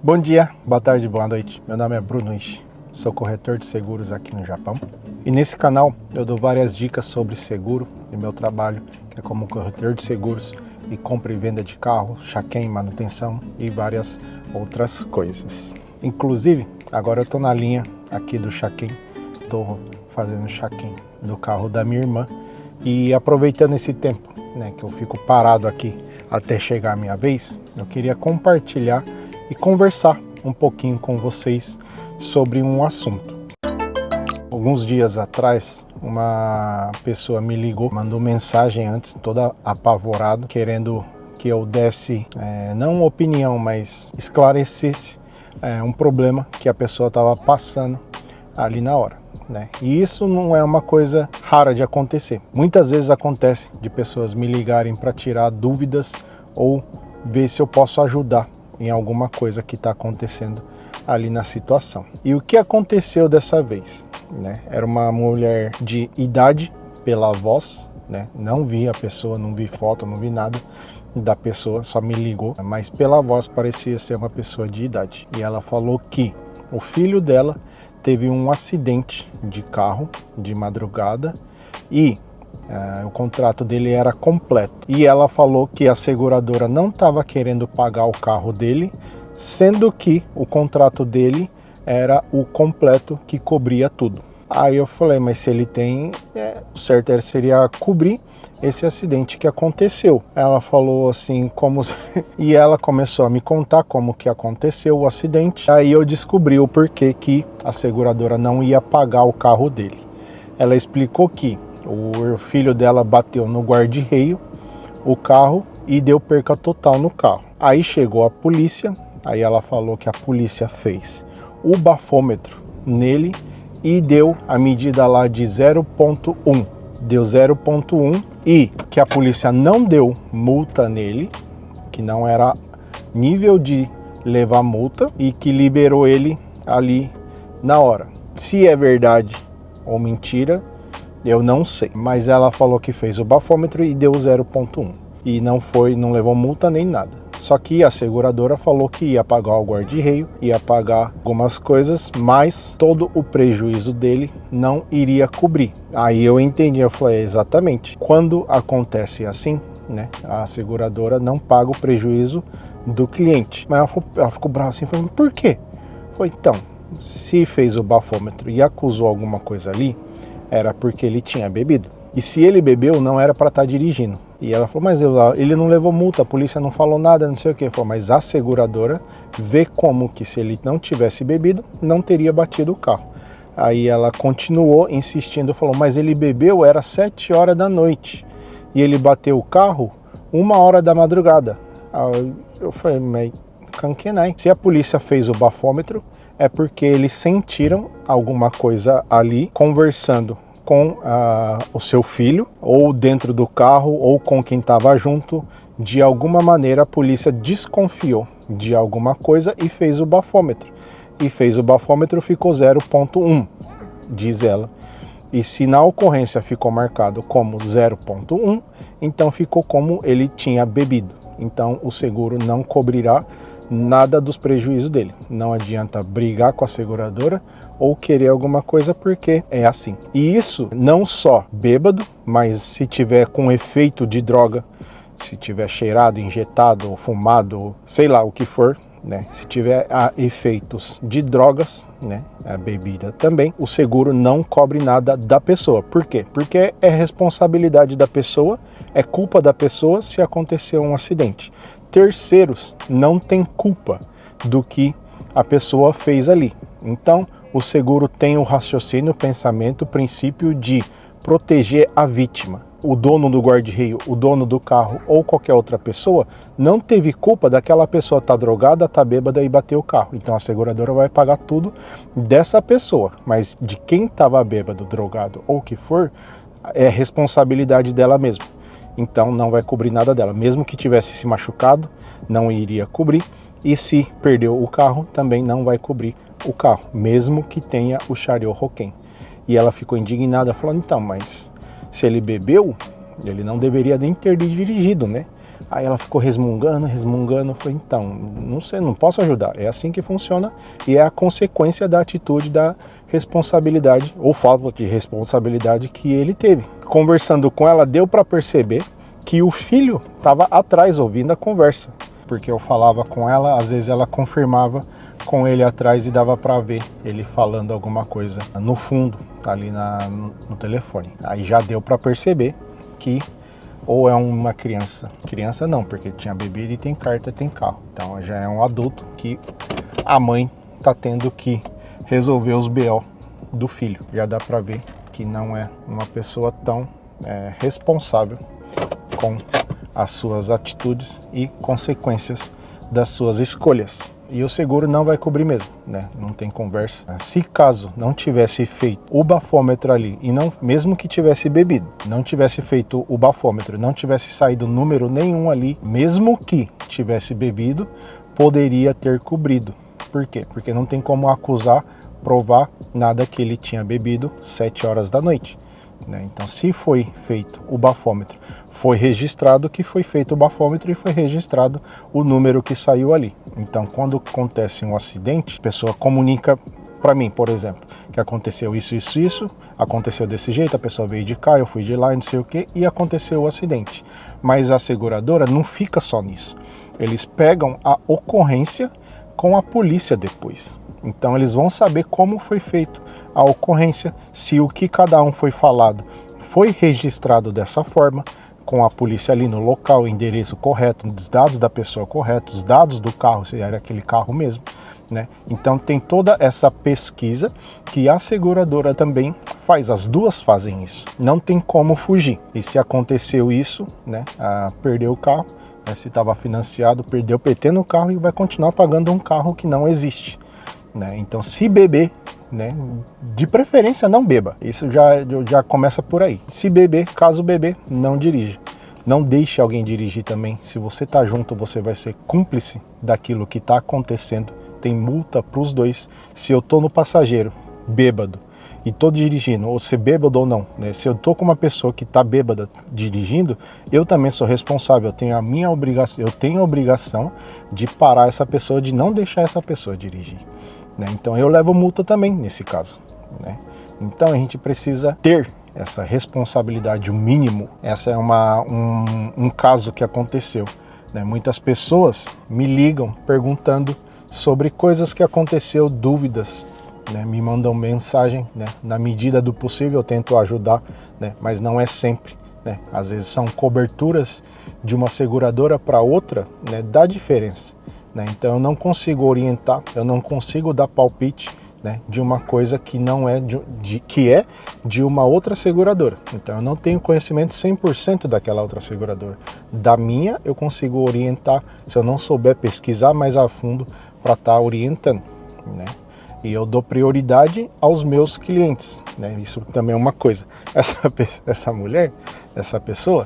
Bom dia, boa tarde, boa noite. Meu nome é Bruno Ishii, sou corretor de seguros aqui no Japão. E nesse canal eu dou várias dicas sobre seguro e meu trabalho, que é como corretor de seguros e compra e venda de carro, check-in, manutenção e várias outras coisas. Inclusive, agora eu estou na linha aqui do check-in, estou fazendo check-in do carro da minha irmã e aproveitando esse tempo, que eu fico parado aqui até chegar a minha vez, eu queria compartilhar e conversar um pouquinho com vocês sobre um assunto. Alguns dias atrás, uma pessoa me ligou, mandou mensagem antes, toda apavorado, querendo que eu desse, não opinião, mas esclarecesse um problema que a pessoa estava passando ali na hora. E isso não é uma coisa rara de acontecer. Muitas vezes acontece de pessoas me ligarem para tirar dúvidas ou ver se eu posso ajudar em alguma coisa que está acontecendo ali na situação. E o que aconteceu dessa vez? Era uma mulher de idade, pela voz, não vi a pessoa, não vi foto, não vi nada da pessoa, só me ligou, mas pela voz parecia ser uma pessoa de idade. E ela falou que o filho dela teve um acidente de carro de madrugada e o contrato dele era completo. E ela falou que a seguradora não estava querendo pagar o carro dele, sendo que o contrato dele era o completo que cobria tudo. Aí eu falei, mas se ele tem, o certo seria cobrir esse acidente que aconteceu. Ela falou assim, como e ela começou a me contar como que aconteceu o acidente. Aí eu descobri o porquê que a seguradora não ia pagar o carro dele. Ela explicou que o filho dela bateu no guarda-reio, o carro, e deu perca total no carro. Aí chegou a polícia, aí ela falou que a polícia fez o bafômetro nele e deu a medida lá de 0,1. Deu 0,1 e que a polícia não deu multa nele, que não era nível de levar multa e que liberou ele ali na hora. Se é verdade ou mentira, eu não sei, mas ela falou que fez o bafômetro e deu 0,1 e não levou multa nem nada. Só que a seguradora falou que ia pagar o guarda-reio, ia pagar algumas coisas, mas todo o prejuízo dele não iria cobrir. Aí eu entendi, eu falei, exatamente. Quando acontece assim, a seguradora não paga o prejuízo do cliente. Mas ela ficou brava assim, falou, por quê? Foi então, se fez o bafômetro e acusou alguma coisa ali, era porque ele tinha bebido. E se ele bebeu, não era para estar dirigindo. E ela falou, mas ele não levou multa, a polícia não falou nada, não sei o que. Falou, mas a seguradora vê como que se ele não tivesse bebido, não teria batido o carro. Aí ela continuou insistindo, falou, mas ele bebeu, era 7 horas da noite. E ele bateu o carro 1 hora da madrugada. Aí eu falei, mas canquenai. Se a polícia fez o bafômetro, é porque eles sentiram alguma coisa ali, conversando com o seu filho, ou dentro do carro, ou com quem estava junto. De alguma maneira a polícia desconfiou de alguma coisa e fez o bafômetro. E fez o bafômetro, ficou 0,1, diz ela. E se na ocorrência ficou marcado como 0,1, então ficou como ele tinha bebido. Então o seguro não cobrirá nada dos prejuízos dele. Não adianta brigar com a seguradora ou querer alguma coisa, porque é assim. E isso não só bêbado, mas se tiver com efeito de droga, se tiver cheirado, injetado, fumado, sei lá o que for, se tiver efeitos de drogas, a bebida também, o seguro não cobre nada da pessoa. Por quê? Porque é responsabilidade da pessoa, é culpa da pessoa se acontecer um acidente. Terceiros não têm culpa do que a pessoa fez ali. Então, o seguro tem o raciocínio, o pensamento, o princípio de proteger a vítima. O dono do guarda-reio, o dono do carro ou qualquer outra pessoa não teve culpa daquela pessoa estar drogada, estar bêbada e bater o carro. Então a seguradora vai pagar tudo dessa pessoa, mas de quem estava bêbado, drogado ou o que for, é responsabilidade dela mesma. Então não vai cobrir nada dela. Mesmo que tivesse se machucado, não iria cobrir. E se perdeu o carro, também não vai cobrir o carro, mesmo que tenha o chariot roquem. E ela ficou indignada, falando, então, mas se ele bebeu, ele não deveria nem ter dirigido, Aí ela ficou resmungando. Eu falei, então, não sei, não posso ajudar. É assim que funciona e é a consequência da atitude, da responsabilidade ou falta de responsabilidade que ele teve. Conversando com ela, deu para perceber que o filho estava atrás ouvindo a conversa, porque eu falava com ela, às vezes ela confirmava com ele atrás e dava para ver ele falando alguma coisa no fundo, ali no telefone. Aí já deu para perceber que ou é uma criança não, porque tinha bebido e tem carta, tem carro. Então já é um adulto que a mãe tá tendo que resolver os BO do filho. Já dá para ver que não é uma pessoa tão responsável com as suas atitudes e consequências das suas escolhas. E o seguro não vai cobrir mesmo, né? Não tem conversa. Se caso não tivesse feito o bafômetro ali, e não, mesmo que tivesse bebido, não tivesse feito o bafômetro, não tivesse saído número nenhum ali, mesmo que tivesse bebido, poderia ter cobrido. Por quê? Porque não tem como acusar, provar nada que ele tinha bebido 7 horas da noite. Então, se foi feito o bafômetro, foi registrado que foi feito o bafômetro e foi registrado o número que saiu ali. Então, quando acontece um acidente, a pessoa comunica para mim, por exemplo, que aconteceu isso, aconteceu desse jeito, a pessoa veio de cá, eu fui de lá, não sei o que, e aconteceu o acidente. Mas a seguradora não fica só nisso. Eles pegam a ocorrência com a polícia depois. Então eles vão saber como foi feito a ocorrência, se o que cada um foi falado foi registrado dessa forma, com a polícia ali no local, o endereço correto, os dados da pessoa corretos, os dados do carro, se era aquele carro mesmo, né? Então tem toda essa pesquisa que a seguradora também faz, as duas fazem isso, não tem como fugir. E se aconteceu isso, né, perdeu o carro, né, se estava financiado, perdeu o PT no carro e vai continuar pagando um carro que não existe. Então, se beber, né, de preferência não beba, isso já começa por aí. Se beber, caso beber, não dirija. Não deixe alguém dirigir também. Se você está junto, você vai ser cúmplice daquilo que está acontecendo. Tem multa para os dois. Se eu estou no passageiro, bêbado, e estou dirigindo, ou se bêbado ou não, né? Se eu estou com uma pessoa que está bêbada dirigindo, eu também sou responsável, eu tenho a obrigação de parar essa pessoa, de não deixar essa pessoa dirigir. Então eu levo multa também nesse caso, né? Então a gente precisa ter essa responsabilidade, o mínimo. Essa é um caso que aconteceu, né? Muitas pessoas me ligam perguntando sobre coisas que aconteceu, dúvidas, né? Me mandam mensagem, né? Na medida do possível eu tento ajudar, né? Mas não é sempre, né? Às vezes são coberturas de uma seguradora para outra, né? Dá diferença. Então eu não consigo orientar, eu não consigo dar palpite, né, de uma coisa que não é de uma outra seguradora. Então eu não tenho conhecimento 100% daquela outra seguradora. Da minha eu consigo orientar, se eu não souber pesquisar mais a fundo para estar orientando, né? E eu dou prioridade aos meus clientes, né? Isso também é uma coisa. Essa mulher, essa pessoa,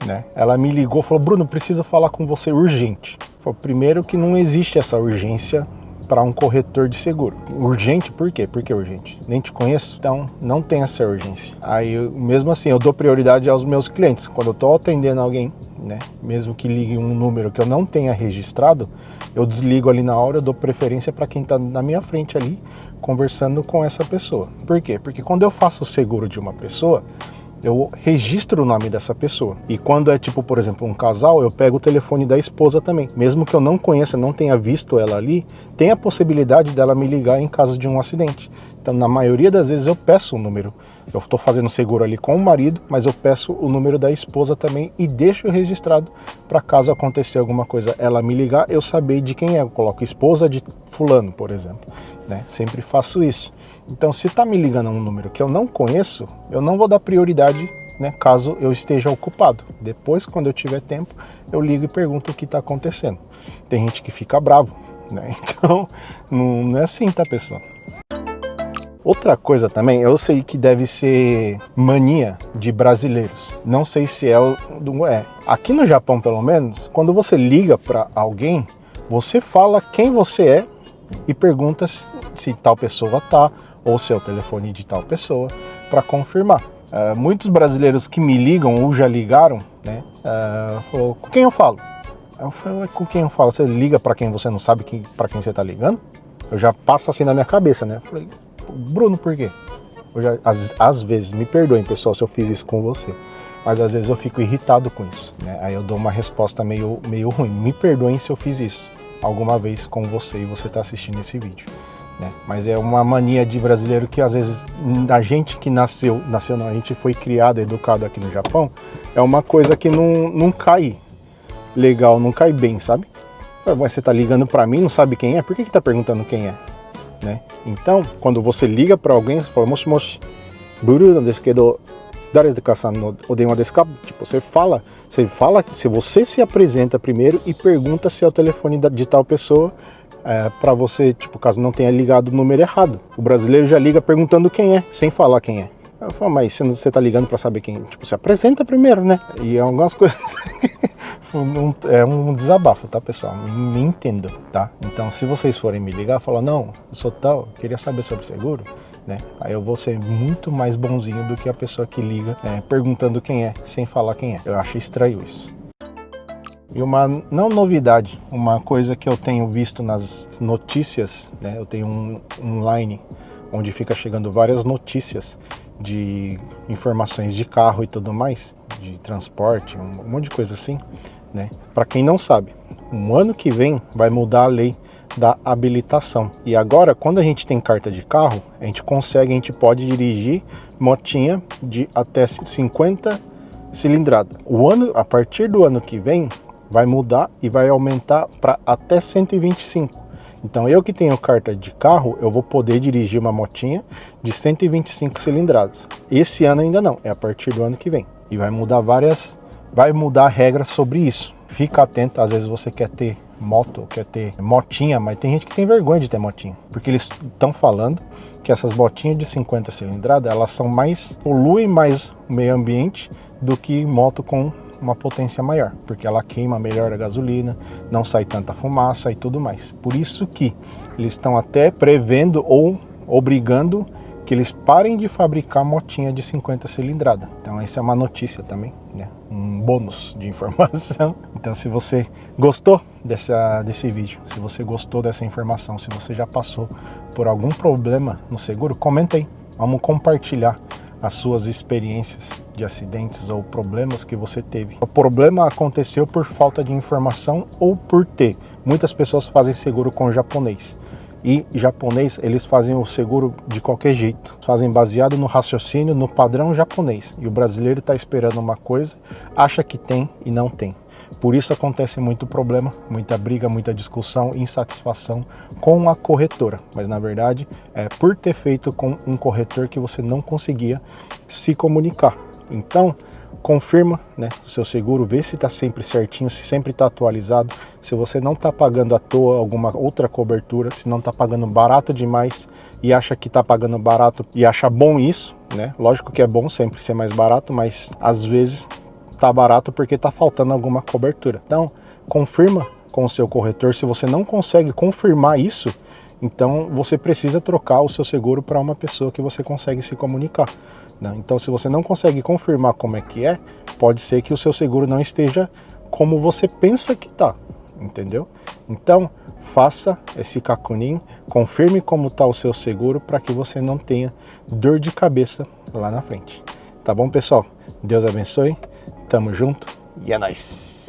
né, ela me ligou e falou: Bruno, preciso falar com você urgente. Primeiro que não existe essa urgência para um corretor de seguro. Urgente por quê? Por que urgente? Nem te conheço, então não tem essa urgência. Aí, mesmo assim, eu dou prioridade aos meus clientes. Quando eu estou atendendo alguém, né, mesmo que ligue um número que eu não tenha registrado, eu desligo ali na hora, eu dou preferência para quem está na minha frente ali, conversando com essa pessoa. Por quê? Porque quando eu faço o seguro de uma pessoa, eu registro o nome dessa pessoa. E quando é tipo, por exemplo, um casal, eu pego o telefone da esposa também. Mesmo que eu não conheça, não tenha visto ela ali, tem a possibilidade dela me ligar em caso de um acidente. Então, na maioria das vezes, eu peço o número. Eu estou fazendo seguro ali com o marido, mas eu peço o número da esposa também e deixo registrado para caso acontecer alguma coisa, ela me ligar, eu saber de quem é. Eu coloco esposa de fulano, por exemplo, né? Sempre faço isso. Então, se está me ligando a um número que eu não conheço, eu não vou dar prioridade, né, caso eu esteja ocupado. Depois, quando eu tiver tempo, eu ligo e pergunto o que está acontecendo. Tem gente que fica bravo, né? Então, não é assim, tá, pessoal? Outra coisa também, eu sei que deve ser mania de brasileiros. Não sei se é. Aqui no Japão, pelo menos, quando você liga para alguém, você fala quem você é e pergunta se tal pessoa tá, ou se é o telefone de tal pessoa, para confirmar. Muitos brasileiros que me ligam ou já ligaram, né, falou, com quem eu falo? Eu falei, com quem eu falo? Você liga para quem você não sabe para quem você está ligando? Eu já passo assim na minha cabeça, né? Eu falei, Bruno, por quê? Às vezes, me perdoem, pessoal, se eu fiz isso com você, mas às vezes eu fico irritado com isso, né? Aí eu dou uma resposta meio ruim. Me perdoem se eu fiz isso alguma vez com você e você está assistindo esse vídeo, né? Mas é uma mania de brasileiro que às vezes a gente que nasceu não, a gente foi criado, educado aqui no Japão, é uma coisa que não cai legal, não cai bem, sabe? Você tá ligando para mim, não sabe quem é, por que tá perguntando quem é, né? Então, quando você liga para alguém, você fala, moshi moshi, Bruno desu kedo, dare desu no odenwa desu ka? Tipo, você fala, se você se apresenta primeiro e pergunta se é o telefone de tal pessoa, para você, tipo, caso não tenha ligado o número errado. O brasileiro já liga perguntando quem é, sem falar quem é. Eu falo, mas se você tá ligando para saber quem, tipo, se apresenta primeiro, né? E algumas coisas é um desabafo, tá, pessoal? Me entendam, tá? Então, se vocês forem me ligar, falar, não, eu sou tal, queria saber sobre seguro, né? Aí eu vou ser muito mais bonzinho do que a pessoa que liga perguntando quem é, sem falar quem é. Eu acho estranho isso. E uma não novidade, uma coisa que eu tenho visto nas notícias, né? Eu tenho um online onde fica chegando várias notícias de informações de carro e tudo mais, de transporte, um monte de coisa assim, né? Para quem não sabe, no ano que vem vai mudar a lei da habilitação. E agora, quando a gente tem carta de carro, a gente pode dirigir motinha de até 50 cilindrada. A partir do ano que vem, vai mudar e vai aumentar para até 125. Então eu que tenho carta de carro, eu vou poder dirigir uma motinha de 125 cilindradas. Esse ano ainda não, é a partir do ano que vem. E vai mudar regras sobre isso. Fica atento, às vezes você quer ter moto, quer ter motinha, mas tem gente que tem vergonha de ter motinha. Porque eles estão falando que essas motinhas de 50 cilindradas, elas poluem mais o meio ambiente do que moto com uma potência maior, porque ela queima melhor a gasolina, não sai tanta fumaça e tudo mais. Por isso que eles estão até prevendo ou obrigando que eles parem de fabricar motinha de 50 cilindrada. Então essa é uma notícia também, né? Um bônus de informação. Então se você gostou desse vídeo, se você gostou dessa informação, se você já passou por algum problema no seguro, comenta aí, vamos compartilhar as suas experiências de acidentes ou problemas que você teve. O problema aconteceu por falta de informação ou por ter. Muitas pessoas fazem seguro com japonês. E japonês, eles fazem o seguro de qualquer jeito. Fazem baseado no raciocínio, no padrão japonês. E o brasileiro está esperando uma coisa, acha que tem e não tem. Por isso acontece muito problema, muita briga, muita discussão, insatisfação com a corretora. Mas na verdade é por ter feito com um corretor que você não conseguia se comunicar. Então confirma, né, o seu seguro, vê se está sempre certinho, se sempre está atualizado, se você não está pagando à toa alguma outra cobertura, se não está pagando barato demais e acha que está pagando barato e acha bom isso, né? Lógico que é bom sempre ser mais barato, mas às vezes tá barato porque tá faltando alguma cobertura. Então, confirma com o seu corretor. Se você não consegue confirmar isso, então você precisa trocar o seu seguro para uma pessoa que você consegue se comunicar, né? Então, se você não consegue confirmar como é que é, pode ser que o seu seguro não esteja como você pensa que tá, entendeu? Então, faça esse kakunin, confirme como tá o seu seguro para que você não tenha dor de cabeça lá na frente. Tá bom, pessoal? Deus abençoe. Tamo junto e é nóis!